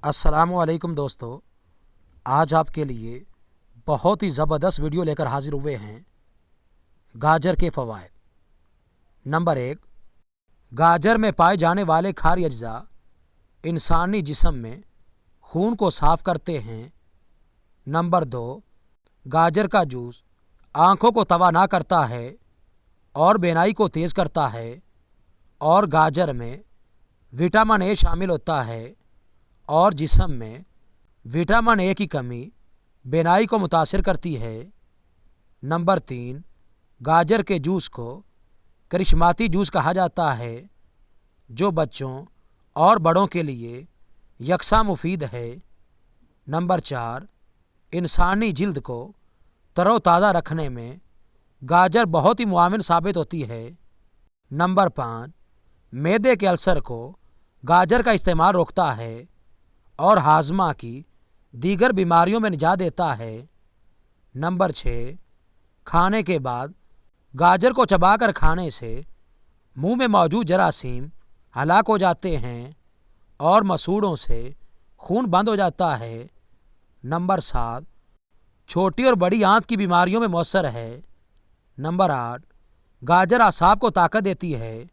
अस्सलामु अलैकुम दोस्तों, आज आपके लिए बहुत ही ज़बरदस्त वीडियो लेकर हाजिर हुए हैं। गाजर के फ़वाइद। नंबर 1, गाजर में पाए जाने वाले खारी अज्जा इंसानी जिस्म में खून को साफ़ करते हैं। नंबर 2, गाजर का जूस आँखों को तवाना करता है और बीनाई को तेज़ करता है। और गाजर में विटामिन ए शामिल होता है और जिस्म में विटामिन ए की कमी बीनाई को मुतासिर करती है। नंबर 3, गाजर के जूस को करिश्माती जूस कहा जाता है, जो बच्चों और बड़ों के लिए यकसा मुफीद है। नंबर 4, इंसानी जिल्द को तरोताज़ा रखने में गाजर बहुत ही मुआविन साबित होती है। नंबर 5, मैदे के अल्सर को गाजर का इस्तेमाल रोकता है और हाजमा की दीगर बीमारियों में निजात देता है। नंबर 6, खाने के बाद गाजर को चबाकर खाने से मुंह में मौजूद जरासीम हलाक हो जाते हैं और मसूड़ों से खून बंद हो जाता है। नंबर 7, छोटी और बड़ी आंत की बीमारियों में मौसर है। नंबर 8, गाजर आसाब को ताकत देती है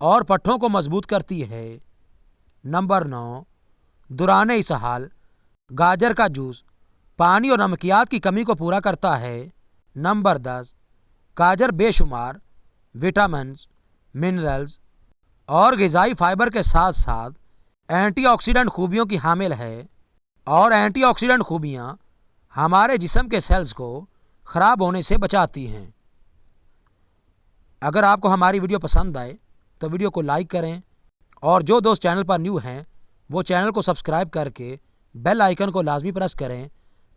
और पट्ठों को मजबूत करती है। नंबर 9, दौरान इसहाल गाजर का जूस पानी और नमकियात की कमी को पूरा करता है। नंबर 10, गाजर बेशुमार विटामिन्स, मिनरल्स और ग़िज़ाई फाइबर के साथ साथ एंटीऑक्सीडेंट खूबियों की हामिल है और एंटीऑक्सीडेंट खूबियाँ हमारे जिस्म के सेल्स को ख़राब होने से बचाती हैं। अगर आपको हमारी वीडियो पसंद आए तो वीडियो को लाइक करें और जो दोस्त चैनल पर न्यू हैं वो चैनल को सब्सक्राइब करके बेल आइकन को लाजमी प्रेस करें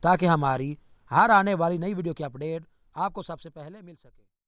ताकि हमारी हर आने वाली नई वीडियो की अपडेट आपको सबसे पहले मिल सके।